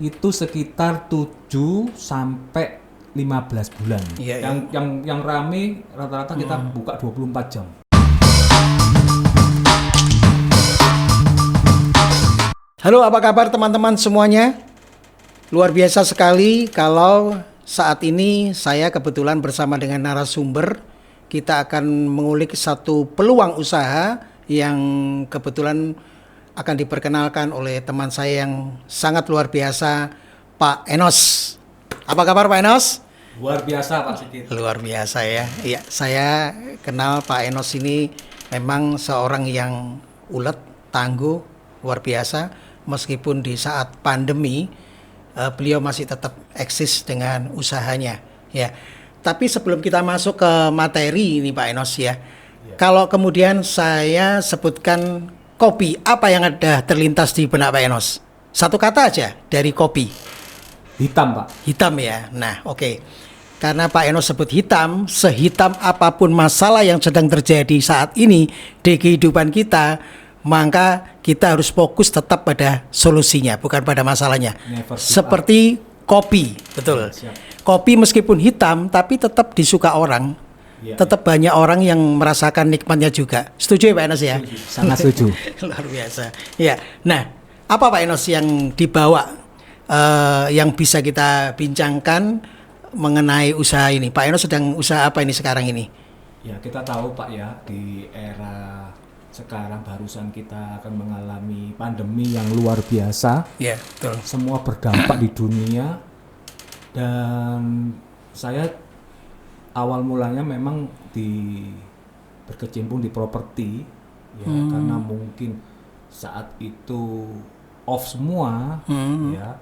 itu sekitar 7 sampai 15 bulan. Yang rame rata-rata kita buka 24 jam. Halo, apa kabar teman-teman semuanya? Luar biasa sekali kalau saat ini saya kebetulan bersama dengan narasumber. Kita akan mengulik satu peluang usaha yang kebetulan akan diperkenalkan oleh teman saya yang sangat luar biasa, Pak Enos. Apa kabar Pak Enos? Luar biasa Pak Sidin. Luar biasa ya. Iya, saya kenal Pak Enos ini memang seorang yang ulet, tangguh, luar biasa. Meskipun di saat pandemi beliau masih tetap eksis dengan usahanya ya. Tapi sebelum kita masuk ke materi ini Pak Enos ya, kalau kemudian saya sebutkan kopi, apa yang ada terlintas di benak Pak Enos? Satu kata aja dari kopi. Hitam Pak. Hitam ya. Nah oke. Karena Pak Enos sebut hitam, sehitam apapun masalah yang sedang terjadi saat ini di kehidupan kita, maka kita harus fokus tetap pada solusinya, bukan pada masalahnya. Seperti kopi, betul. Kopi meskipun hitam, tapi tetap disuka orang. Tetap banyak orang yang merasakan nikmatnya juga. Setuju ya Pak Enos ya? Sangat setuju. Luar biasa. Ya. Nah, apa Pak Enos yang dibawa, yang bisa kita bincangkan mengenai usaha ini? Pak Enos sedang usaha apa ini sekarang ini? Ya, kita tahu Pak ya, di era sekarang barusan kita akan mengalami pandemi yang luar biasa. Ya, betul. Semua berdampak di dunia, dan saya awal mulanya memang berkecimpung di properti ya, karena mungkin saat itu off semua ya.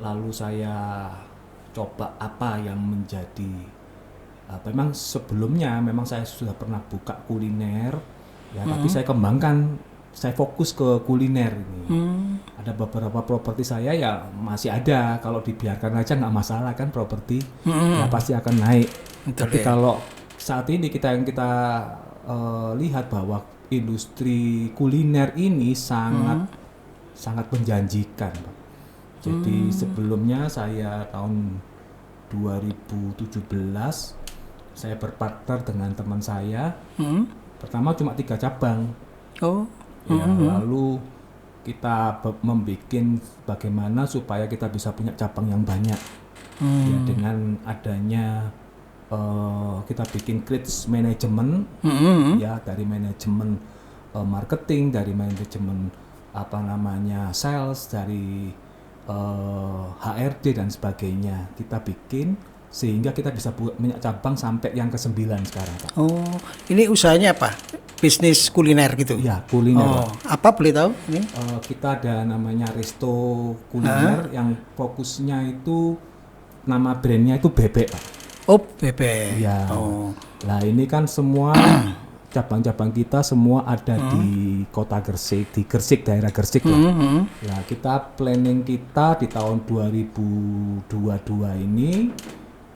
Lalu saya coba apa yang menjadi memang sebelumnya memang saya sudah pernah buka kuliner. Ya, tapi saya kembangkan, saya fokus ke kuliner ini. Ada beberapa properti saya ya masih ada, kalau dibiarkan aja nggak masalah kan properti, ya pasti akan naik. Betul, tapi kalau saat ini kita lihat bahwa industri kuliner ini sangat menjanjikan, Pak. Jadi sebelumnya saya tahun 2017 saya berpartner dengan teman saya. Pertama cuma 3 cabang. Lalu kita membuat bagaimana supaya kita bisa punya cabang yang banyak. Ya, dengan adanya kita bikin kritis manajemen, ya, dari manajemen marketing, dari manajemen sales, dari HRD dan sebagainya. Kita bikin sehingga kita bisa punya cabang sampai yang ke-9 sekarang, Pak. Oh, ini usahanya apa? Bisnis kuliner gitu? Ya, kuliner. Apa boleh tahu? Ini? Kita ada namanya Resto Kuliner yang fokusnya itu, nama brandnya itu Bebek, Pak. Oh, Bebek. Ya. Nah, ini kan semua cabang-cabang kita semua ada di Kota Gresik, di Gresik, daerah Gresik ya. Nah, planning kita di tahun 2022 ini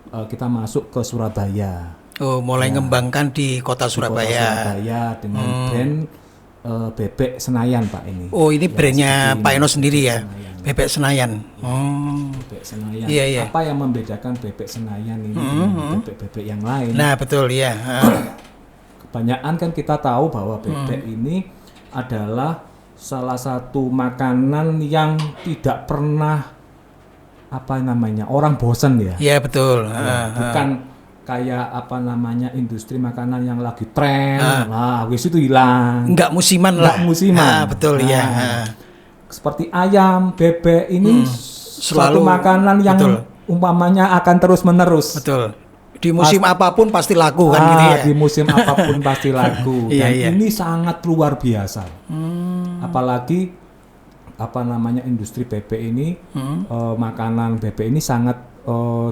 kita masuk ke Surabaya. Oh, mulai ngembangkan di kota Surabaya. Di kota Surabaya dengan brand Bebek Senayan, Pak, ini. Oh, ini brandnya Pak Enos sendiri ya? Senayan. Bebek Senayan. Bebek Senayan. Iya. Apa yang membedakan Bebek Senayan ini dengan bebek-bebek yang lain? Nah, betul ya. Kebanyakan kan kita tahu bahwa bebek ini adalah salah satu makanan yang tidak pernah orang bosan ya. Iya, betul. Bukan kayak industri makanan yang lagi tren, wis itu hilang. Enggak musiman lah. Betul ya. Seperti ayam, bebek ini suatu makanan yang umpamanya akan terus menerus. Betul. Di musim apapun pasti laku kan gitu ya. Di musim apapun pasti laku. Dan ini sangat luar biasa. Apalagi industri bebek ini, makanan bebek ini sangat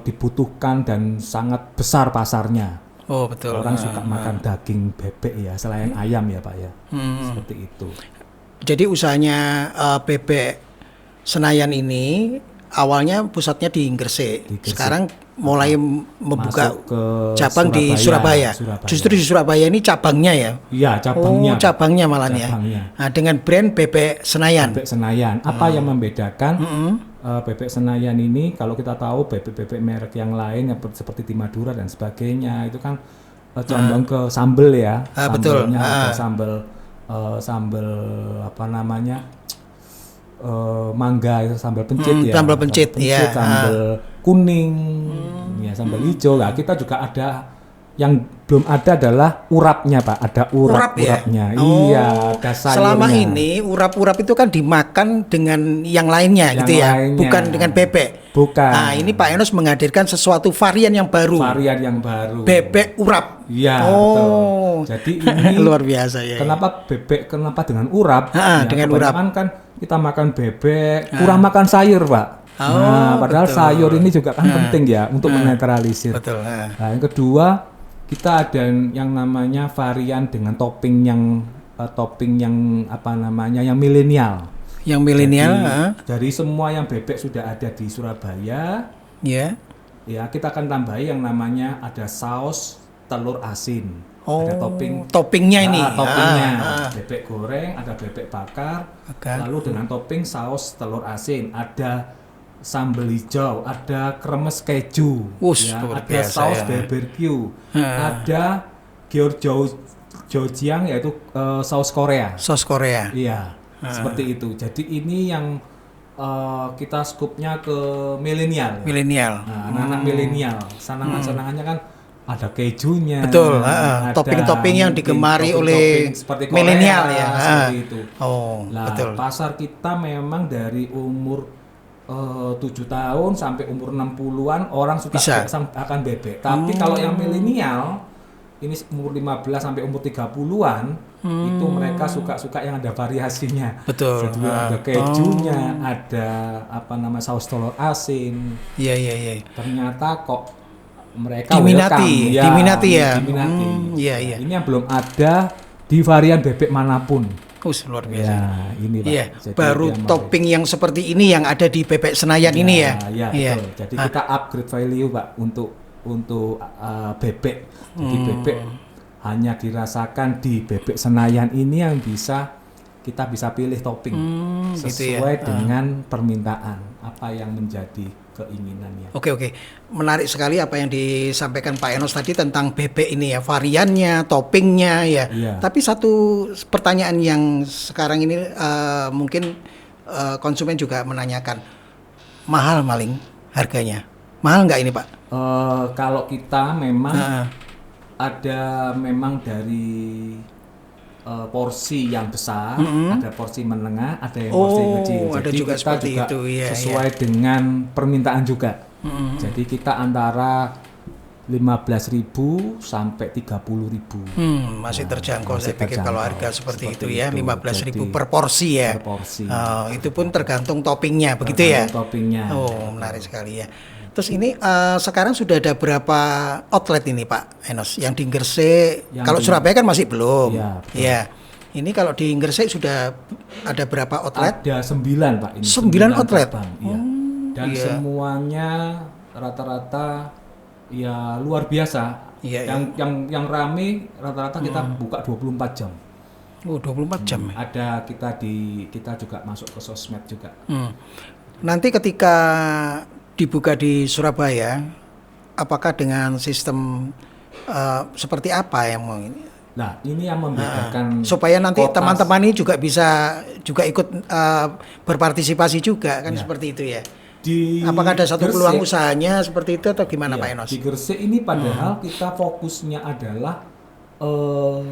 dibutuhkan dan sangat besar pasarnya. Oh, betul. Orang suka makan daging bebek ya, selain ayam ya, Pak ya. Seperti itu. Jadi usahanya Bebek Senayan ini awalnya pusatnya di Gresik. Sekarang mulai membuka cabang di Surabaya. Justru di Surabaya ini cabangnya ya? Iya, cabangnya. Oh, cabangnya malah ya. Nah, dengan brand Bebek Senayan. Bebek Senayan. Apa yang membedakan? bebek Senayan ini kalau kita tahu bebek-bebek merek yang lain yang seperti di Madura dan sebagainya itu kan condong ke sambel ya. Betul. Sambelnya ada sambel apa namanya? Mangga itu sambal pencit ya. Sambal pencit, ya. Sambal kuning, ya sambal hijau. Nah, kita juga ada yang belum ada adalah urapnya, Pak. Ada urapnya. Iya, ada sayurnya. Selama ini urap-urap itu kan dimakan dengan yang lainnya gitu ya, bukan dengan bebek. Bukan. Nah, ini Pak Enos menghadirkan sesuatu varian yang baru. Bebek urap. Iya, betul. Jadi ini luar biasa ya. Kenapa dengan urap? Dengan urap kan kita makan bebek, kurang makan sayur, Pak. Padahal sayur ini juga kan penting ya untuk menetralisir. Betul. Nah, yang kedua, kita ada yang namanya varian dengan topping yang apa namanya yang milenial. Yang milenial. Dari semua yang bebek sudah ada di Surabaya. Ya. Ya, kita akan tambahi yang namanya ada saus telur asin. Ada toppingnya ini. Toppingnya bebek goreng, ada bebek bakar, lalu dengan topping saus telur asin, ada sambal hijau, ada kremes keju, ada saus barbecue, ada Gyeorgyeong yaitu saus Korea. Saus Korea. Iya, seperti itu. Jadi ini yang kita skupnya ke milenial. Nah, anak-anak milenial, senangannya kan ada kejunya. Betul. Topping-topping yang digemari oleh milenial ya. Seperti itu. Betul. Pasar kita memang dari umur 7 tahun sampai umur 60-an orang suka akan bebek. Tapi kalau yang milenial ini umur 15 sampai umur 30-an itu mereka suka yang ada variasinya. Betul. Jadi ada kejunya, ada apa nama saus telur asin. Iya. Ternyata kok mereka diminati ya. Iya. Ini yang belum ada di varian bebek manapun. Luar biasa. Ya, ini Pak. Iya, baru topping yang seperti ini yang ada di bebek Senayan ini ya. Iya, betul. Jadi kita upgrade value, Pak, untuk bebek. Jadi bebek hanya dirasakan di bebek Senayan ini yang kita bisa pilih topping sesuai dengan permintaan apa yang menjadi keinginannya. Oke. Menarik sekali apa yang disampaikan Pak Enos tadi tentang bebek ini ya, variannya, toppingnya ya. Tapi satu pertanyaan yang sekarang ini mungkin konsumen juga menanyakan, mahal maling harganya? Mahal nggak ini, Pak? Kalau kita memang ada memang dari porsi yang besar, ada porsi menengah, ada yang porsi kecil. Jadi juga kita juga itu, sesuai dengan permintaan juga. Jadi kita antara 15.000 sampai 30.000. Masih terjangkau saya pikir kalau harga seperti itu ya, 15.000 per porsi ya. Per porsi. Itu pun tergantung toppingnya, begitu ya? Toppingnya. Menarik sekali ya. Terus ini sekarang sudah ada berapa outlet ini Pak Enos? Yang di Gresik, kalau Surabaya kan masih belum. Iya. Ini kalau di Gresik sudah ada berapa outlet? Ada 9 Pak. 9 outlet. Dan semuanya rata-rata ya luar biasa. Yang rame rata-rata kita buka 24 jam. 24 jam. Ada kita juga masuk ke sosmed juga. Nanti ketika dibuka di Surabaya, apakah dengan sistem seperti apa yang mau ini? Nah, ini yang membedakan supaya nanti teman-teman ini juga bisa ikut berpartisipasi juga kan seperti itu ya. Apakah ada satu peluang usahanya seperti itu atau gimana Pak Enos? Di Gresik ini padahal kita fokusnya adalah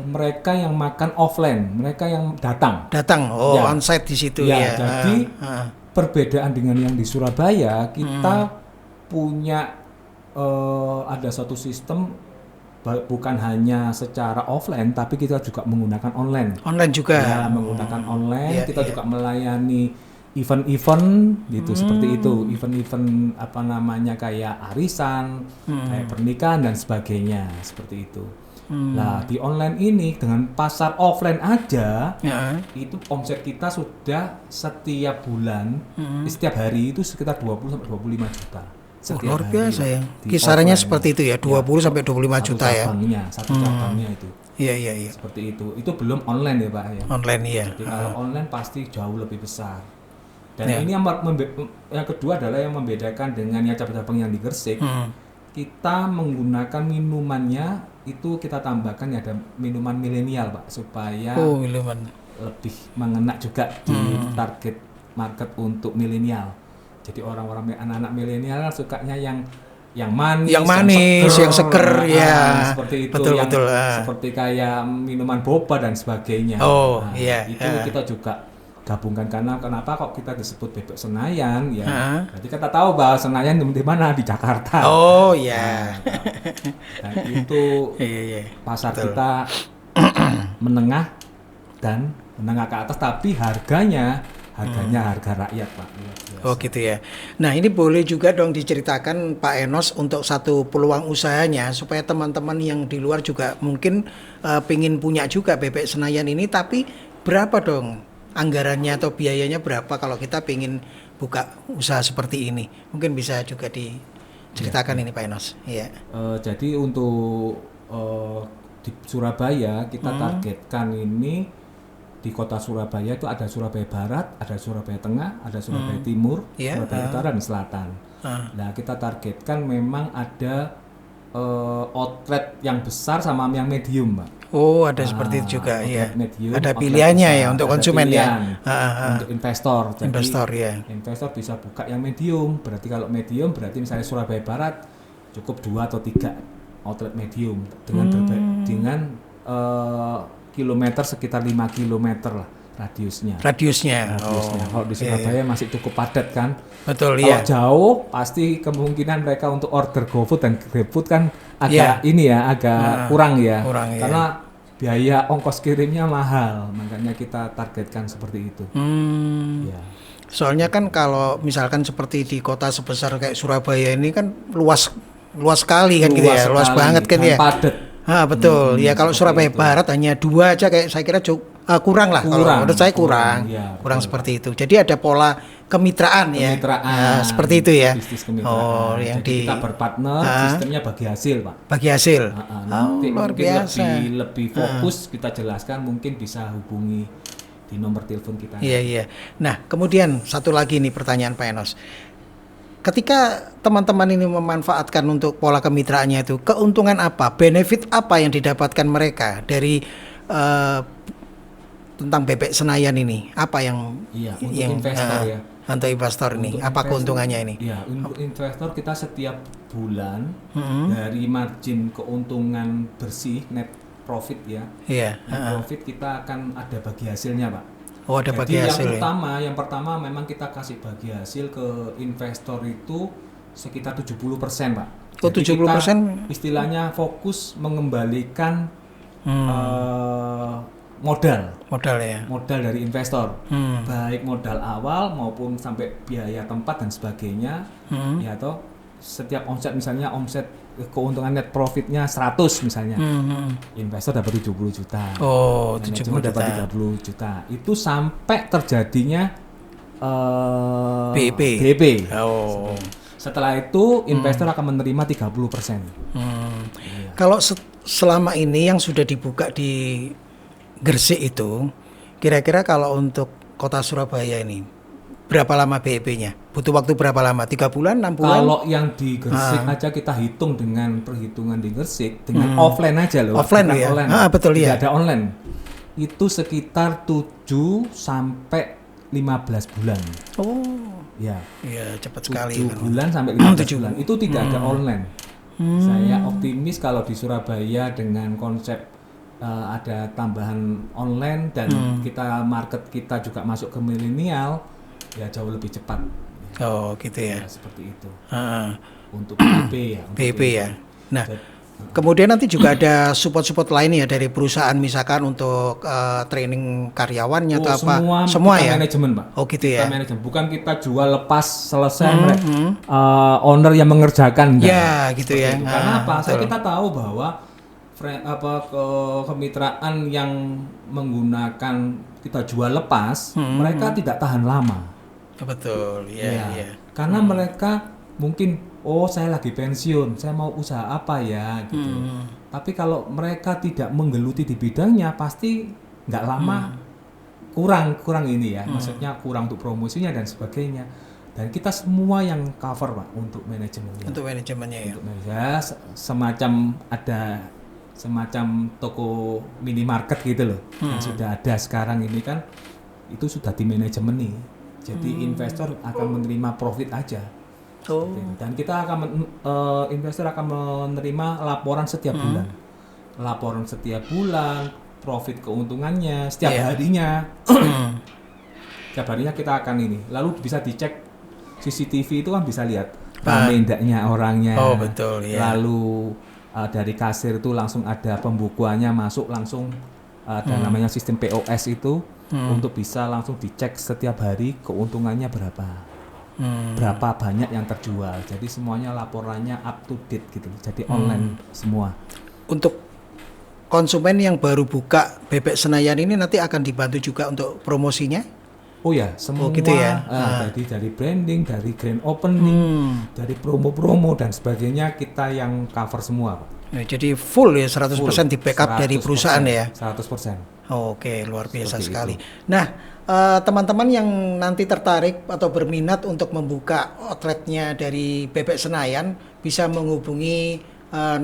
mereka yang makan offline, mereka yang datang. Onsite di situ ya. Jadi perbedaan dengan yang di Surabaya, kita punya ada satu sistem bukan hanya secara offline, tapi kita juga menggunakan online. Online juga. Ya, menggunakan online. Kita juga melayani event-event gitu seperti itu. Event-event apa namanya kayak arisan, kayak pernikahan dan sebagainya seperti itu. Nah, di online ini dengan pasar offline aja, itu omset kita sudah setiap bulan, setiap hari itu sekitar 20 sampai 25 juta. Luar biasa ya. Kisarannya seperti itu ya, 20 sampai 25 juta ya. Satu cabangnya itu. Iya. Seperti itu. Itu belum online ya, Pak ya. Online ya. Jadi kalau online pasti jauh lebih besar. Dan ini yang kedua adalah yang membedakan dengan yang cabang-cabang yang di Gresik. Kita menggunakan minumannya itu kita tambahkan ada minuman milenial, Pak, supaya minuman lebih mengena juga di target market untuk milenial. Jadi orang-orang anak-anak milenial sukanya yang manis, yang seger, ya. Seperti itu, betul. Seperti kayak minuman boba dan sebagainya. Itu kita juga gabungkan, karena kenapa kok kita disebut Bebek Senayan ya? Berarti kita tahu bahwa Senayan di mana, di Jakarta. Dan itu pasar kita menengah dan menengah ke atas, tapi harganya harga rakyat, Pak. Gitu ya. Nah, ini boleh juga dong diceritakan Pak Enos untuk satu peluang usahanya supaya teman-teman yang di luar juga mungkin pengen punya juga Bebek Senayan ini, tapi berapa dong anggarannya atau biayanya berapa kalau kita pengen buka usaha seperti ini? Mungkin bisa juga diceritakan ini Pak Enos. Iya. Jadi untuk di Surabaya kita targetkan ini, di kota Surabaya itu ada Surabaya Barat, ada Surabaya Tengah, ada Surabaya Timur, Surabaya Utara dan Selatan. Nah, kita targetkan memang ada outlet yang besar sama yang medium, Pak. Ada seperti itu juga, ya. Medium, ada pilihannya besar, ya untuk konsumen ya. Untuk investor. Jadi, investor bisa buka yang medium. Berarti kalau medium berarti misalnya Surabaya Barat cukup 2 atau 3 outlet medium dengan kilometer sekitar 5 kilometer lah radiusnya. Kalau di Surabaya masih cukup padat kan. Betul. Kalau jauh pasti kemungkinan mereka untuk order GoFood dan GrabFood kan agak kurang ya. Karena biaya ongkos kirimnya mahal, makanya kita targetkan seperti itu. Soalnya kan kalau misalkan seperti di kota sebesar kayak Surabaya ini kan luas sekali kan, luas banget kan ya. Padat. Betul. Kalau Surabaya Barat hanya 2 aja kayak saya kira kurang lah. Kalau menurut saya kurang seperti itu. Jadi ada pola kemitraan ya. Seperti itu ya. Bisnis kemitraan. Jadi kita berpartner, sistemnya bagi hasil, Pak. Bagi hasil. Nanti luar biasa. Lebih fokus kita jelaskan, mungkin bisa hubungi di nomor telepon kita. Iya. Nah, kemudian satu lagi nih pertanyaan Pak Enos. Ketika teman-teman ini memanfaatkan untuk pola kemitraannya itu, keuntungan apa, benefit apa yang didapatkan mereka dari tentang Bebek Senayan ini? Apa yang untuk investor ya? Untuk investor ini, apa keuntungannya ini? Ya, untuk investor kita setiap bulan dari margin keuntungan bersih net profit ya. Net profit kita akan ada bagi hasilnya, Pak. Ada bagi hasil. Yang pertama memang kita kasih bagi hasil ke investor itu sekitar 70%, Pak. 70%? Istilahnya fokus mengembalikan modal ya. Modal dari investor. Baik modal awal maupun sampai biaya tempat dan sebagainya. Ya toh setiap omset, misalnya omset keuntungan net profitnya 100 misalnya, investor dapat 70 juta, manajemen dapat 30 juta, itu sampai terjadinya BEP. Setelah itu investor akan menerima 30%. Kalau selama ini yang sudah dibuka di Gresik itu, kira-kira kalau untuk kota Surabaya ini berapa lama BEP-nya? Butuh waktu berapa lama? 3 bulan, 6 bulan? Kalau yang di Gresik aja kita hitung dengan perhitungan di Gresik, dengan offline aja loh. Offline ya? Betul ya. Tidak ada online. Itu sekitar 7 sampai 15 bulan. Ya, cepat sekali. 7 bulan sampai 15 bulan. Itu tidak ada online. Saya optimis kalau di Surabaya dengan konsep ada tambahan online dan market kita juga masuk ke milenial, ya jauh lebih cepat. Gitu ya. Seperti itu. Untuk BEP ya. BEP ya. Nah, kemudian nanti juga ada support lain ya dari perusahaan, misalkan untuk training karyawannya atau apa? Semua ya. Manajemen, Pak. Gitu ya. Kita manajemen. Bukan kita jual lepas selesai owner yang mengerjakan. Ya, gitu ya. Karena apa? Kita tahu bahwa kemitraan yang menggunakan kita jual lepas, mereka tidak tahan lama. Betul, ya. Karena mereka mungkin, saya lagi pensiun, saya mau usaha apa ya, gitu. Tapi kalau mereka tidak menggeluti di bidangnya, pasti nggak lama kurang ini ya, maksudnya kurang untuk promosinya dan sebagainya. Dan kita semua yang cover Pak untuk manajemennya. Untuk manajemennya ya. Semacam ada semacam toko minimarket gitu loh yang sudah ada sekarang ini kan itu sudah di manajemen nih. Jadi investor akan menerima profit aja. Dan kita investor akan menerima laporan setiap bulan. Laporan setiap bulan, profit keuntungannya setiap harinya. Setiap harinya kita akan ini. Lalu bisa dicek CCTV itu kan bisa lihat mendaknya orangnya. Oh betul ya. Lalu dari kasir itu langsung ada pembukuannya masuk langsung ada namanya sistem POS itu untuk bisa langsung dicek setiap hari keuntungannya berapa banyak yang terjual. Jadi semuanya laporannya up to date gitu. Jadi online semua. Untuk konsumen yang baru buka Bebek Senayan ini nanti akan dibantu juga untuk promosinya? Oh ya, semua gitu ya. Dari branding, dari grand opening, dari promo-promo dan sebagainya kita yang cover semua, Pak. Nah, jadi full ya 100% di backup dari perusahaan ya. 100%. Oke, luar biasa Seperti sekali. itu. Nah, teman-teman yang nanti tertarik atau berminat untuk membuka outletnya dari Bebek Senayan bisa menghubungi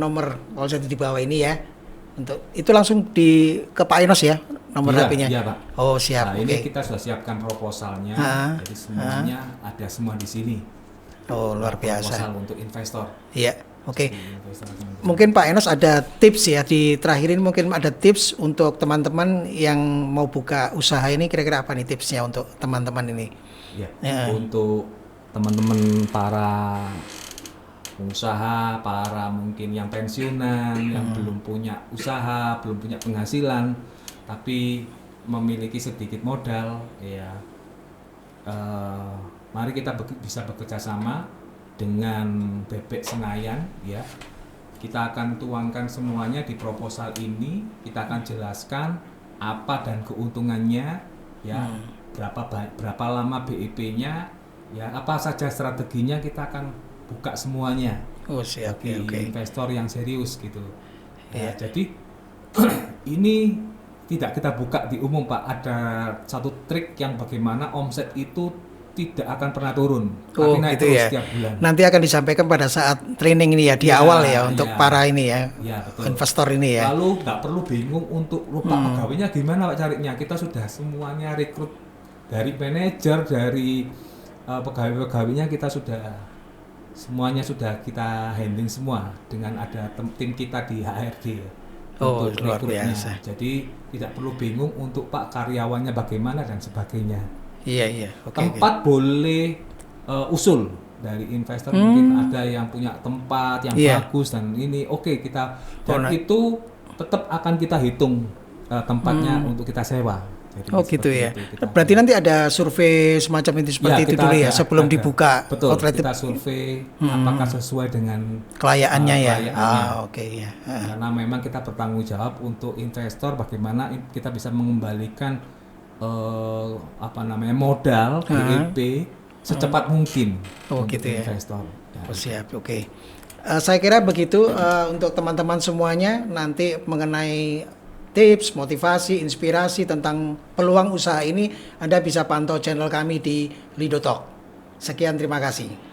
nomor polsek di bawah ini ya. Untuk itu langsung ke Pak Enos ya nomor HP-nya. Iya, Pak. Oh, siap. Nah, ini kita sudah siapkan proposalnya. Jadi semuanya ada semua di sini. Oh, luar biasa. Proposal untuk investor. Iya, oke. Mungkin Pak Enos ada tips ya di terakhirin mungkin ada tips untuk teman-teman yang mau buka usaha ini kira-kira apa nih tipsnya untuk teman-teman ini? Ya. Untuk teman-teman para pengusaha, para mungkin yang pensiunan, yang belum punya usaha, belum punya penghasilan, tapi memiliki sedikit modal, ya, mari kita bisa bekerja sama dengan Bebek Senayan, ya. Kita akan tuangkan semuanya di proposal ini, kita akan jelaskan apa dan keuntungannya, ya, berapa lama BEP-nya, ya, apa saja strateginya kita akan buka semuanya. Oh siap, bagi investor yang serius gitu. Ya, Ya. jadi ini tidak kita buka di umum Pak. Ada satu trik yang bagaimana omset itu tidak akan pernah turun, tapi naik gitu terus ya. setiap bulan. Nanti akan disampaikan pada saat training ini ya di awal ya untuk para ini ya, betul. investor ini ya. Lalu nggak perlu bingung untuk lupa pegawainya gimana Pak carinya. Kita sudah semuanya rekrut dari manajer, dari pegawai-pegawainya kita sudah semuanya sudah kita handling semua dengan ada tim kita di HRD untuk luar rekrutnya. biasa. Jadi tidak perlu bingung untuk Pak karyawannya bagaimana dan sebagainya. Iya. Tempat boleh usul dari investor mungkin ada yang punya tempat yang bagus dan ini kita dan itu tetap akan kita hitung tempatnya untuk kita sewa. Jadi gitu ya. Berarti nanti ada survei semacam itu seperti itu dulu ya sebelum dibuka. Betul. Kita survei apakah sesuai dengan kelayaannya ya. Ya. Karena memang kita bertanggung jawab untuk investor bagaimana kita bisa mengembalikan modal BEP secepat mungkin untuk gitu ya. Investor. Oh, siap. Oke. Saya kira begitu untuk teman-teman semuanya nanti mengenai tips, motivasi, inspirasi tentang peluang usaha ini Anda bisa pantau channel kami di Lido Talk. Sekian, terima kasih.